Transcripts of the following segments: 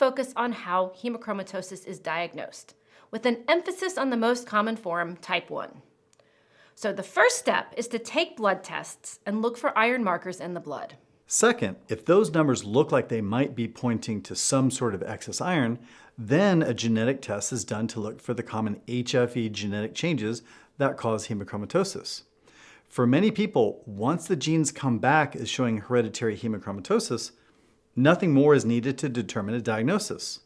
focus on how hemochromatosis is diagnosed, with an emphasis on the most common form, type 1. So the first step is to take blood tests and look for iron markers in the blood. Second, if those numbers look like they might be pointing to some sort of excess iron, then a genetic test is done to look for the common HFE genetic changes that cause hemochromatosis. For many people, once the genes come back as showing hereditary hemochromatosis, nothing more is needed to determine a diagnosis.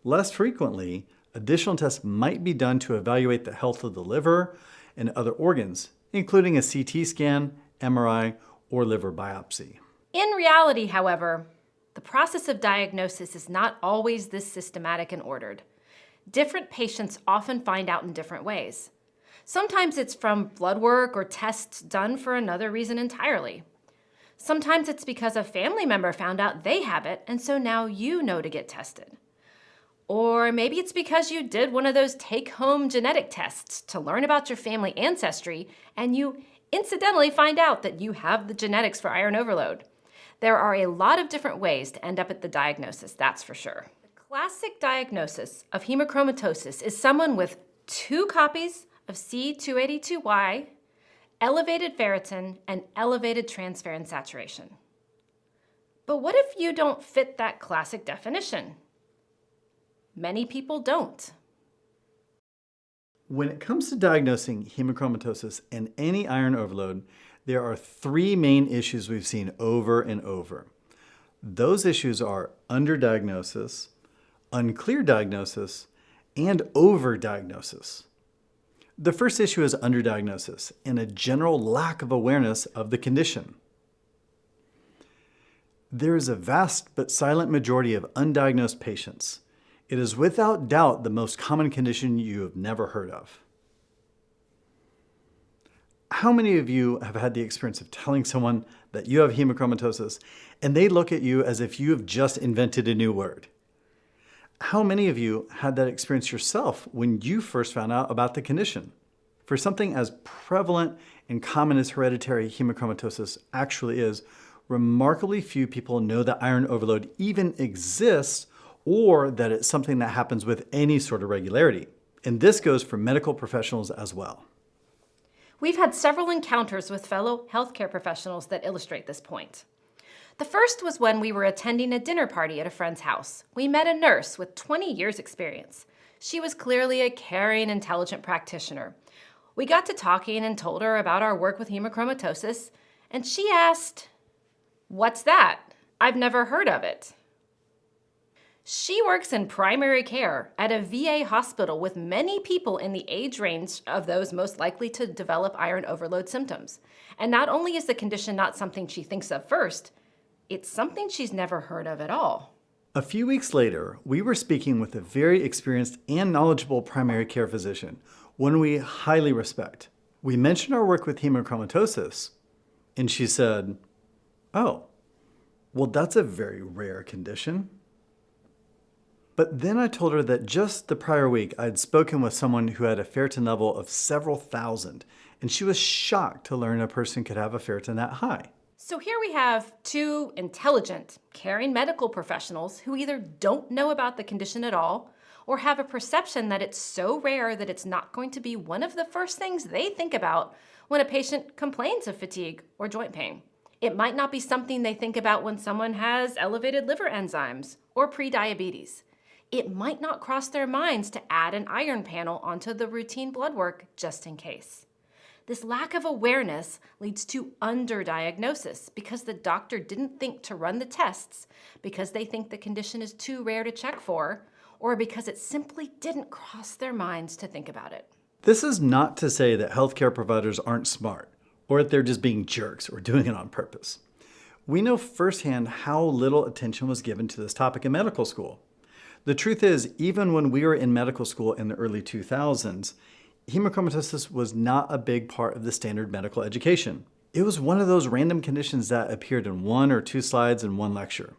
Less frequently, additional tests might be done to evaluate the health of the liver and other organs, including a CT scan, MRI, or liver biopsy. In reality, however, the process of diagnosis is not always this systematic and ordered. Different patients often find out in different ways. Sometimes it's from blood work or tests done for another reason entirely. Sometimes it's because a family member found out they have it, and so now you know to get tested. Or maybe it's because you did one of those take-home genetic tests to learn about your family ancestry, and you incidentally find out that you have the genetics for iron overload. There are a lot of different ways to end up at the diagnosis, that's for sure. The classic diagnosis of hemochromatosis is someone with 2 copies of C282Y, elevated ferritin, and elevated transferrin saturation. But what if you don't fit that classic definition? Many people don't. When it comes to diagnosing hemochromatosis and any iron overload, there are 3 main issues we've seen over and over. Those issues are underdiagnosis, unclear diagnosis, and overdiagnosis. The first issue is underdiagnosis and a general lack of awareness of the condition. There is a vast but silent majority of undiagnosed patients. It is without doubt the most common condition you have never heard of. How many of you have had the experience of telling someone that you have hemochromatosis and they look at you as if you have just invented a new word? How many of you had that experience yourself when you first found out about the condition? For something as prevalent and common as hereditary hemochromatosis actually is, remarkably few people know that iron overload even exists or that it's something that happens with any sort of regularity. And this goes for medical professionals as well. We've had several encounters with fellow healthcare professionals that illustrate this point. The first was when we were attending a dinner party at a friend's house. We met a nurse with 20 years experience. She was clearly a caring, intelligent practitioner. We got to talking and told her about our work with hemochromatosis, and she asked, "What's that? I've never heard of it." She works in primary care at a VA hospital with many people in the age range of those most likely to develop iron overload symptoms. And not only is the condition not something she thinks of first, it's something she's never heard of at all. A few weeks later, we were speaking with a very experienced and knowledgeable primary care physician, one we highly respect. We mentioned our work with hemochromatosis, and she said, "Oh, well, that's a very rare condition." But then I told her that just the prior week, I'd spoken with someone who had a ferritin level of several thousand, and she was shocked to learn a person could have a ferritin that high. So here we have 2 intelligent, caring medical professionals who either don't know about the condition at all or have a perception that it's so rare that it's not going to be one of the first things they think about when a patient complains of fatigue or joint pain. It might not be something they think about when someone has elevated liver enzymes or prediabetes. It might not cross their minds to add an iron panel onto the routine blood work just in case. This lack of awareness leads to underdiagnosis because the doctor didn't think to run the tests because they think the condition is too rare to check for, or because it simply didn't cross their minds to think about it. This is not to say that healthcare providers aren't smart, or that they're just being jerks or doing it on purpose. We know firsthand how little attention was given to this topic in medical school. The truth is, even when we were in medical school in the early 2000s, hemochromatosis was not a big part of the standard medical education. It was one of those random conditions that appeared in 1 or 2 slides in one lecture.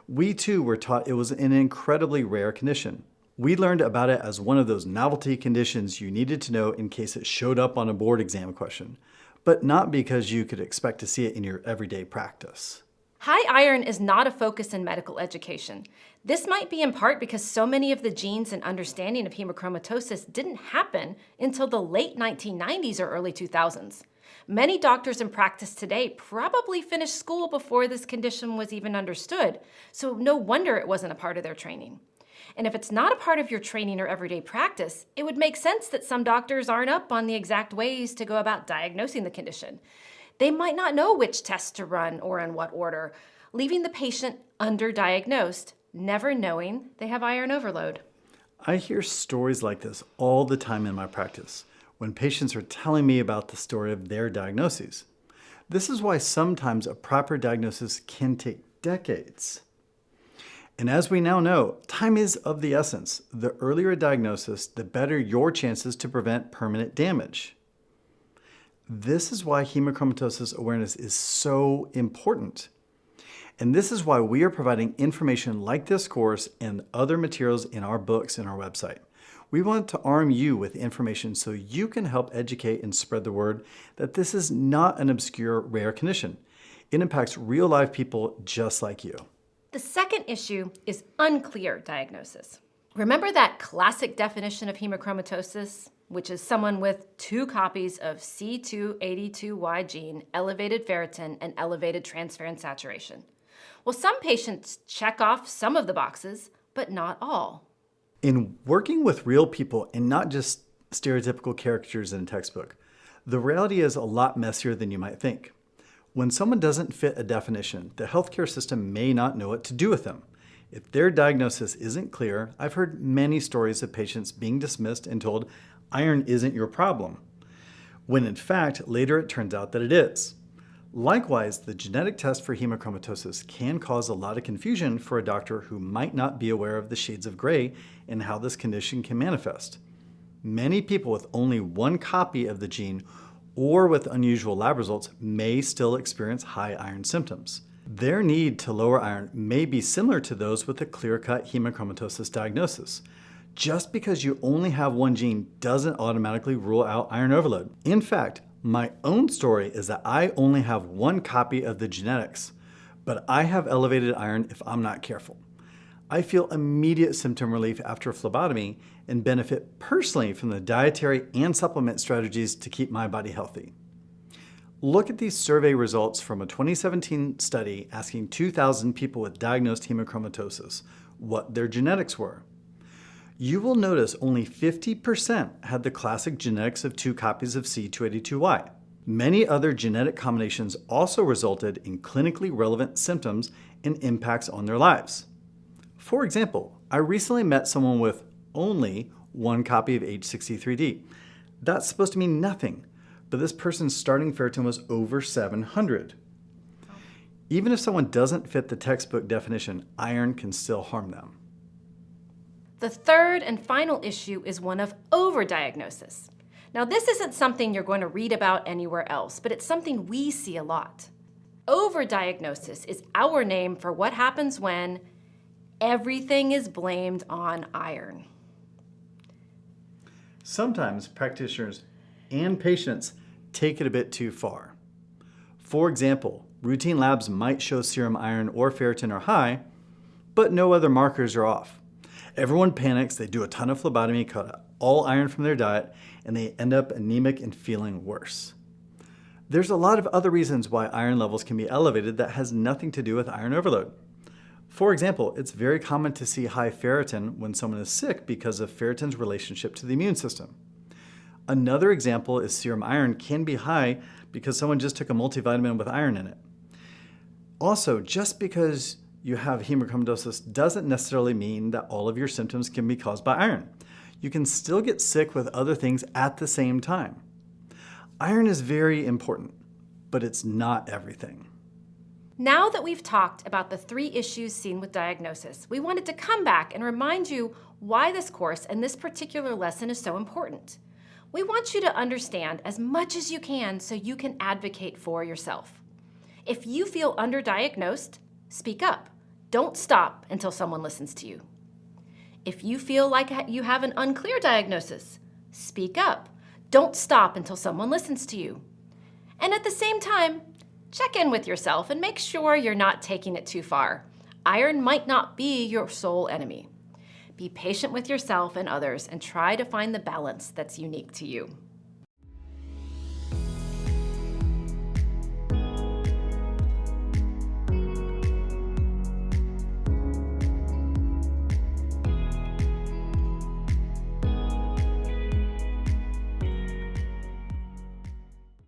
We too were taught it was an incredibly rare condition. We learned about it as one of those novelty conditions you needed to know in case it showed up on a board exam question, but not because you could expect to see it in your everyday practice. High iron is not a focus in medical education. This might be in part because so many of the genes and understanding of hemochromatosis didn't happen until the late 1990s or early 2000s. Many doctors in practice today probably finished school before this condition was even understood, so no wonder it wasn't a part of their training. And if it's not a part of your training or everyday practice, it would make sense that some doctors aren't up on the exact ways to go about diagnosing the condition. They might not know which tests to run or in what order, leaving the patient underdiagnosed, never knowing they have iron overload. I hear stories like this all the time in my practice when patients are telling me about the story of their diagnoses. This is why sometimes a proper diagnosis can take decades. And as we now know, time is of the essence. The earlier a diagnosis, the better your chances to prevent permanent damage. This is why hemochromatosis awareness is so important. And this is why we are providing information like this course and other materials in our books and our website. We want to arm you with information so you can help educate and spread the word that this is not an obscure, rare condition. It impacts real-life people just like you. The second issue is unclear diagnosis. Remember that classic definition of hemochromatosis, which is someone with 2 copies of C282Y gene, elevated ferritin, and elevated transferrin saturation? Well, some patients check off some of the boxes, but not all. In working with real people and not just stereotypical characters in a textbook, the reality is a lot messier than you might think. When someone doesn't fit a definition, the healthcare system may not know what to do with them. If their diagnosis isn't clear, I've heard many stories of patients being dismissed and told, iron isn't your problem, when in fact, later it turns out that it is. Likewise, the genetic test for hemochromatosis can cause a lot of confusion for a doctor who might not be aware of the shades of gray and how this condition can manifest. Many people with only 1 copy of the gene or with unusual lab results may still experience high iron symptoms. Their need to lower iron may be similar to those with a clear-cut hemochromatosis diagnosis. Just because you only have 1 gene doesn't automatically rule out iron overload. In fact, my own story is that I only have 1 copy of the genetics, but I have elevated iron if I'm not careful. I feel immediate symptom relief after a phlebotomy and benefit personally from the dietary and supplement strategies to keep my body healthy. Look at these survey results from a 2017 study asking 2,000 people with diagnosed hemochromatosis what their genetics were. You will notice only 50% had the classic genetics of 2 copies of C282Y. Many other genetic combinations also resulted in clinically relevant symptoms and impacts on their lives. For example, I recently met someone with only 1 copy of H63D. That's supposed to mean nothing, but this person's starting ferritin was over 700. Even if someone doesn't fit the textbook definition, iron can still harm them. The third and final issue is one of overdiagnosis. Now, this isn't something you're going to read about anywhere else, but it's something we see a lot. Overdiagnosis is our name for what happens when everything is blamed on iron. Sometimes practitioners and patients take it a bit too far. For example, routine labs might show serum iron or ferritin are high, but no other markers are off. Everyone panics, they do a ton of phlebotomy, cut out all iron from their diet, and they end up anemic and feeling worse. There's a lot of other reasons why iron levels can be elevated that has nothing to do with iron overload. For example, it's very common to see high ferritin when someone is sick because of ferritin's relationship to the immune system. Another example is serum iron can be high because someone just took a multivitamin with iron in it. Also, just because you have hemochromatosis doesn't necessarily mean that all of your symptoms can be caused by iron. You can still get sick with other things at the same time. Iron is very important, but it's not everything. Now that we've talked about the 3 issues seen with diagnosis, we wanted to come back and remind you why this course and this particular lesson is so important. We want you to understand as much as you can so you can advocate for yourself. If you feel underdiagnosed, speak up. Don't stop until someone listens to you. If you feel like you have an unclear diagnosis, speak up. Don't stop until someone listens to you. And at the same time, check in with yourself and make sure you're not taking it too far. iron might not be your sole enemy. Be patient with yourself and others and try to find the balance that's unique to you.